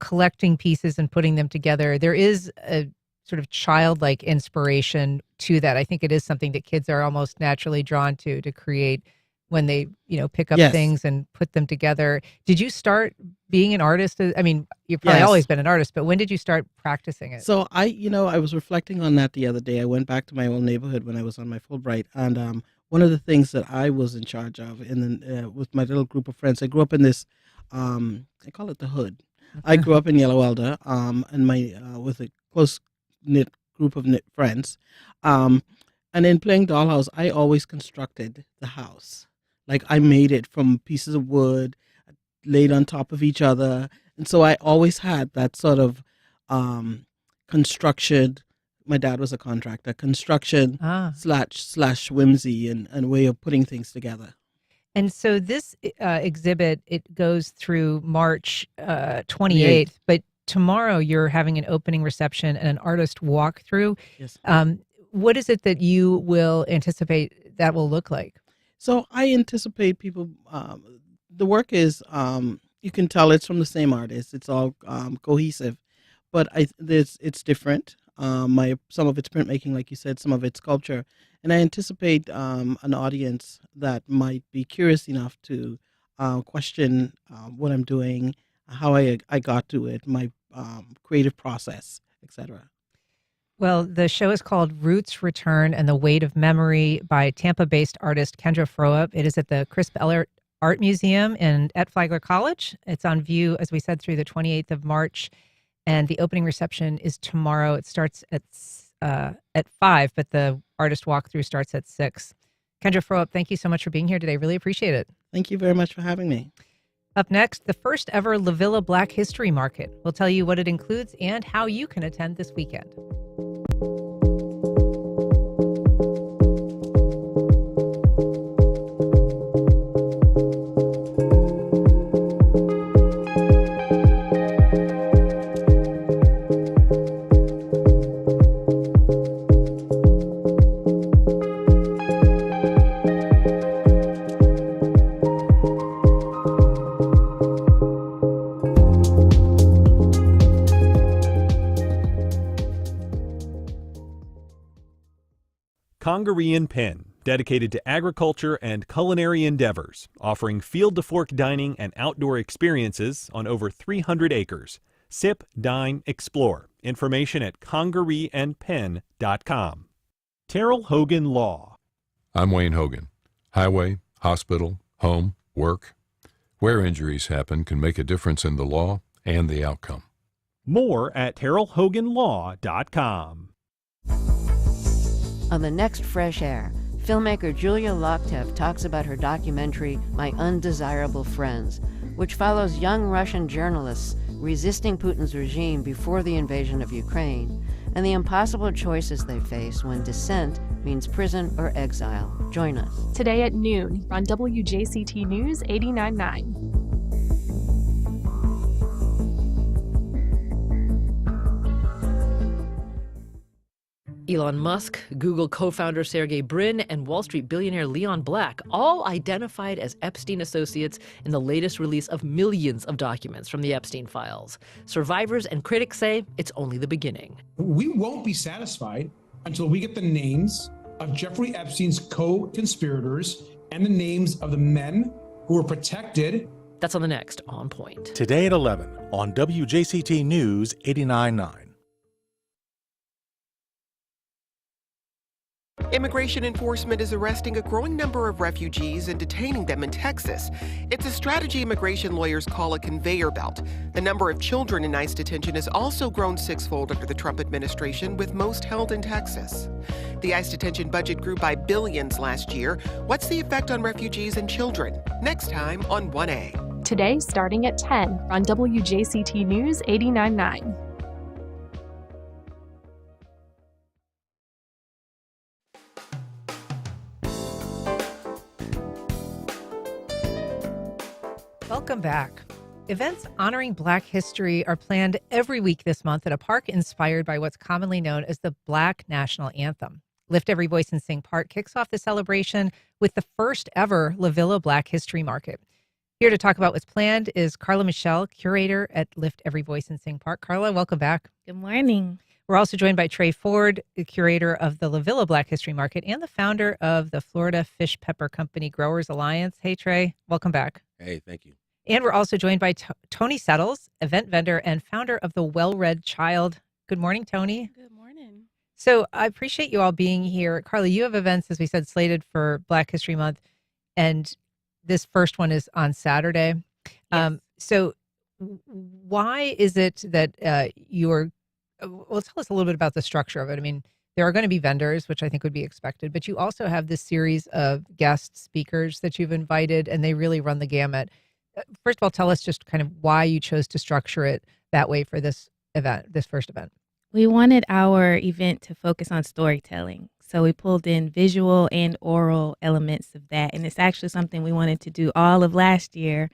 S3: collecting pieces and putting them together. There is a sort of childlike inspiration to that. I think it is something that kids are almost naturally drawn to create when they, pick up things and put them together. Did you start being an artist? I mean, you've probably always been an artist, but when did you start practicing it?
S21: So I was reflecting on that the other day. I went back to my old neighborhood when I was on my Fulbright, and one of the things that I was in charge of with my little group of friends, I grew up in this, I call it the hood. I grew up in Yellow Elder, and with a close knit group of friends, and in playing dollhouse, I always constructed the house. Like I made it from pieces of wood laid on top of each other, and so I always had that sort of construction. My dad was a contractor. Construction slash whimsy and way of putting things together.
S3: And so this exhibit, it goes through March 28th, but tomorrow you're having an opening reception and an artist walkthrough.
S21: Yes.
S3: What is it that you will anticipate that will look like?
S21: So I anticipate people, the work is, you can tell it's from the same artist. It's all cohesive, but it's different. Some of it's printmaking, like you said, some of it's sculpture. And I anticipate an audience that might be curious enough to question what I'm doing, how I got to it, my creative process, etc.
S3: Well, the show is called Roots Return and the Weight of Memory by Tampa-based artist Kendra Froeup. It is at the Crisp Ellert Art Museum at Flagler College. It's on view, as we said, through the 28th of March, and the opening reception is tomorrow. It starts at 5, but the artist walkthrough starts at 6. Kendra Froeup, thank you so much for being here today. Really appreciate it.
S21: Thank you very much for having me.
S3: Up next, the first ever La Villa Black History Market. We'll tell you what it includes and how you can attend this weekend.
S1: Congaree & Pen, dedicated to agriculture and culinary endeavors, offering field-to-fork dining and outdoor experiences on over 300 acres. Sip, dine, explore. Information at congareeandpen.com. Terrell Hogan Law.
S22: I'm Wayne Hogan. Highway, hospital, home, work. Where injuries happen can make a difference in the law and the outcome.
S1: More at terrellhoganlaw.com.
S23: On the next Fresh Air, filmmaker Julia Loktev talks about her documentary, My Undesirable Friends, which follows young Russian journalists resisting Putin's regime before the invasion of Ukraine, and the impossible choices they face when dissent means prison or exile. Join us.
S2: Today at noon on WJCT News 89.9.
S24: Elon Musk, Google co-founder Sergey Brin, and Wall Street billionaire Leon Black all identified as Epstein associates in the latest release of millions of documents from the Epstein files. Survivors and critics say it's only the beginning.
S25: We won't be satisfied until we get the names of Jeffrey Epstein's co-conspirators and the names of the men who were protected.
S24: That's on the next On Point.
S14: Today at 11 on WJCT News 89.9.
S26: Immigration enforcement is arresting a growing number of refugees and detaining them in Texas. It's a strategy immigration lawyers call a conveyor belt. The number of children in ICE detention has also grown sixfold under the Trump administration, with most held in Texas. The ICE detention budget grew by billions last year. What's the effect on refugees and children? Next time on 1A.
S2: Today, starting at 10 on WJCT News 89.9.
S3: Welcome back. Events honoring Black history are planned every week this month at a park inspired by what's commonly known as the Black National Anthem. Lift Every Voice and Sing Park kicks off the celebration with the first ever La Villa Black History Market. Here to talk about what's planned is Carla Michelle, curator at Lift Every Voice and Sing Park. Carla, welcome back.
S27: Good morning.
S3: We're also joined by Trey Ford, the curator of the La Villa Black History Market and the founder of the Florida Fish Pepper Company Growers Alliance. Hey, Trey, welcome back.
S28: Hey, thank you.
S3: And we're also joined by Tony Settles, event vendor and founder of the Well-Read Child. Good morning, Tony.
S27: Good morning.
S3: So I appreciate you all being here. Carly, you have events, as we said, slated for Black History Month, and this first one is on Saturday.
S27: Yes.
S3: So why is it that well, tell us a little bit about the structure of it. I mean, there are going to be vendors, which I think would be expected, but you also have this series of guest speakers that you've invited, and they really run the gamut. First of all, tell us just kind of why you chose to structure it that way for this event, this first event.
S27: We wanted our event to focus on storytelling. So we pulled in visual and oral elements of that. And it's actually something we wanted to do all of last year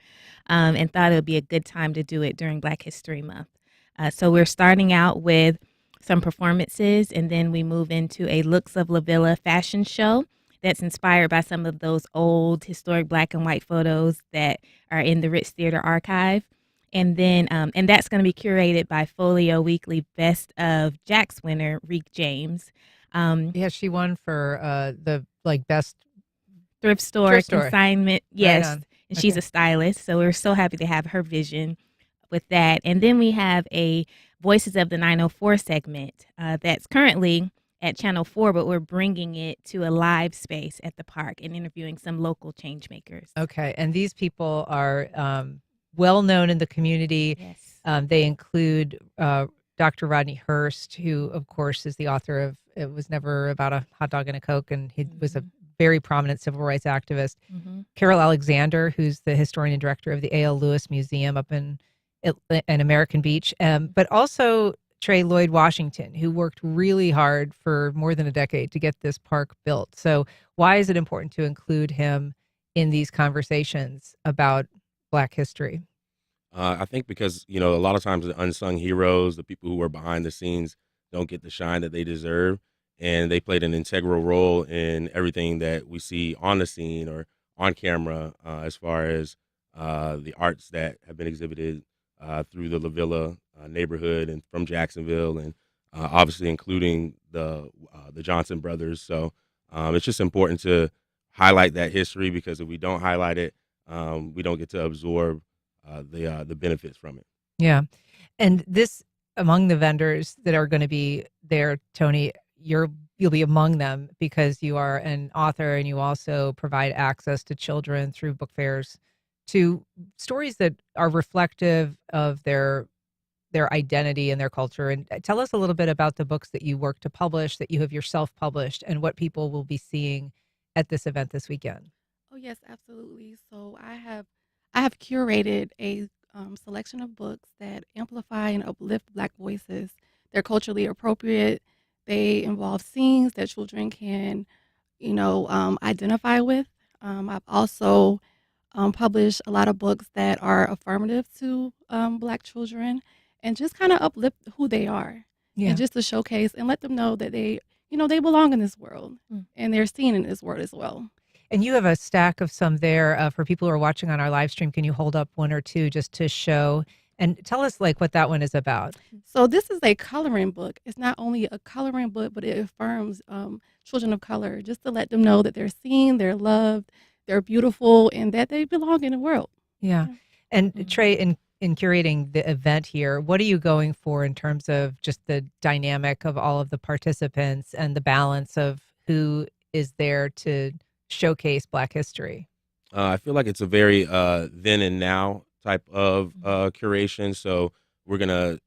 S27: and thought it would be a good time to do it during Black History Month. So we're starting out with some performances, and then we move into a Looks of La Villa fashion show that's inspired by some of those old historic black and white photos that are in the Ritz Theater Archive. And then, and that's going to be curated by Folio Weekly Best of Jack's winner, Reek James.
S3: Yeah, she won for the best
S27: thrift store consignment. Yes.
S3: Right,
S27: and she's a stylist. So we're so happy to have her vision with that. And then we have a Voices of the 904 segment that's currently at Channel 4, but we're bringing it to a live space at the park and interviewing some local change makers.
S3: Okay, and these people are well known in the community.
S27: Yes.
S3: They include Dr. Rodney Hurst, who, of course, is the author of It Was Never About a Hot Dog and a Coke, and he was a very prominent civil rights activist. Carol Alexander, who's the historian and director of the A.L. Lewis Museum up in American Beach, but also Trey Lloyd Washington, who worked really hard for more than a decade to get this park built. So why is it important to include him in these conversations about Black history?
S4: I think because, a lot of times the unsung heroes, the people who are behind the scenes, don't get the shine that they deserve. And they played an integral role in everything that we see on the scene or on camera as far as the arts that have been exhibited through the La Villa neighborhood and from Jacksonville, and obviously including the Johnson brothers. So it's just important to highlight that history, because if we don't highlight it, we don't get to absorb the benefits from it.
S3: Yeah. And this, among the vendors that are going to be there, Tony, you'll be among them because you are an author and you also provide access to children through book fairs to stories that are reflective of their identity and their culture. And tell us a little bit about the books that you work to publish, that you have yourself published, and what people will be seeing at this event this weekend.
S5: Oh yes, absolutely. So I have curated a selection of books that amplify and uplift Black voices. They're culturally appropriate. They involve scenes that children can, identify with. I've also published a lot of books that are affirmative to Black children and just kind of uplift who they are.
S3: Yeah.
S5: And just to showcase and let them know that they belong in this world and they're seen in this world as well.
S3: And you have a stack of some there for people who are watching on our live stream. Can you hold up one or two just to show? And tell us what that one is about.
S5: So this is a coloring book. It's not only a coloring book, but it affirms children of color, just to let them know that they're seen, they're loved, they're beautiful, and that they belong in the world.
S3: Yeah. And Trey, in curating the event here, what are you going for in terms of just the dynamic of all of the participants and the balance of who is there to showcase Black history?
S4: I feel like it's a very then and now type of curation. So we're going to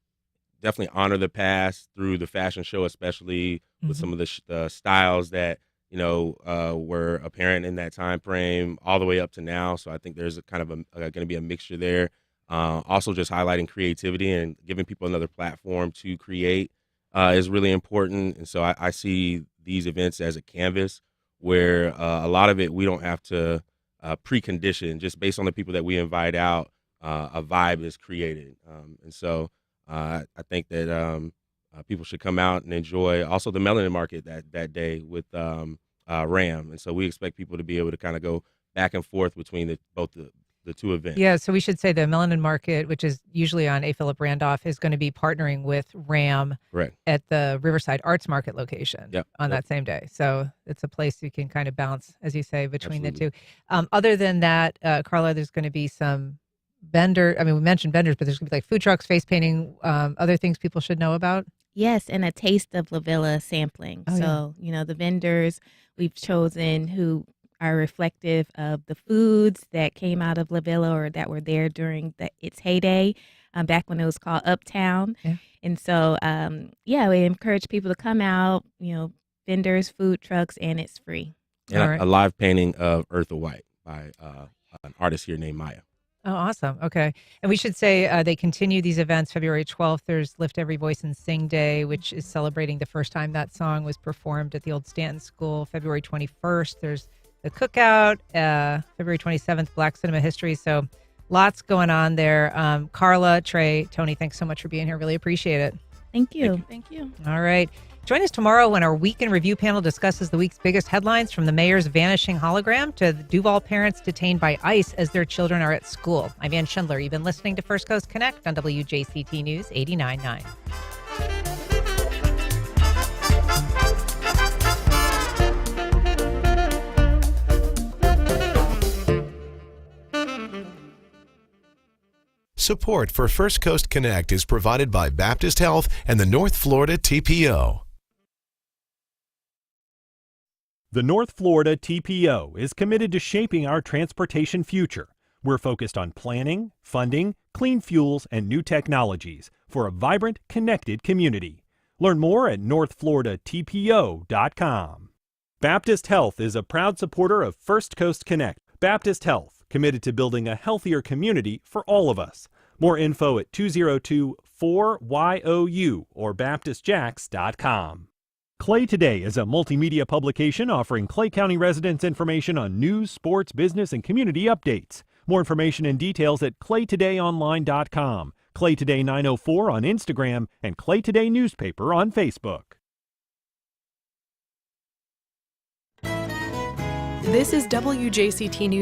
S4: definitely honor the past through the fashion show, especially with some of the styles that, were apparent in that time frame all the way up to now. So I think there's a kind of going to be a mixture there. Also just highlighting creativity and giving people another platform to create is really important. And so I see these events as a canvas where a lot of it we don't have to precondition. Just based on the people that we invite out, a vibe is created. And so I think that people should come out and enjoy also the melanin market that day with RAM. And so we expect people to be able to kind of go back and forth between both the two events.
S3: Yeah, so we should say the Melanin Market, which is usually on A. Philip Randolph, is going to be partnering with RAM at the Riverside Arts Market location on that same day. So it's a place you can kind of bounce, as you say, between the two. Other than that, Carla, there's going to be some we mentioned vendors, but there's going to be like food trucks, face painting, other things people should know about.
S27: Yes, and a taste of La Villa sampling. The vendors we've chosen who are reflective of the foods that came out of La Villa or that were there during its heyday, back when it was called Uptown.
S3: Yeah.
S27: And so, we encourage people to come out, vendors, food trucks, and it's free.
S4: And a live painting of Eartha White by an artist here named Maya.
S3: Oh, awesome. Okay. And we should say they continue these events February 12th. There's Lift Every Voice and Sing Day, which is celebrating the first time that song was performed at the old Stanton School. February 21st, there's the Cookout. February 27th, Black Cinema History. So lots going on there. Carla, Trey, Tony, thanks so much for being here. Really appreciate it.
S27: Thank you.
S5: Thank you.
S3: All right. Join us tomorrow when our Week in Review panel discusses the week's biggest headlines, from the mayor's vanishing hologram to the Duval parents detained by ICE as their children are at school. I'm Ann Schindler. You've been listening to First Coast Connect on WJCT News 89.9.
S6: Support for First Coast Connect is provided by Baptist Health and the North Florida TPO.
S1: The North Florida TPO is committed to shaping our transportation future. We're focused on planning, funding, clean fuels, and new technologies for a vibrant, connected community. Learn more at northfloridatpo.com. Baptist Health is a proud supporter of First Coast Connect. Baptist Health, committed to building a healthier community for all of us. More info at 202-4YOU or baptistjacks.com. Clay Today is a multimedia publication offering Clay County residents information on news, sports, business, and community updates. More information and details at claytodayonline.com, Clay Today 904 on Instagram, and Clay Today newspaper on Facebook.
S2: This is WJCT News.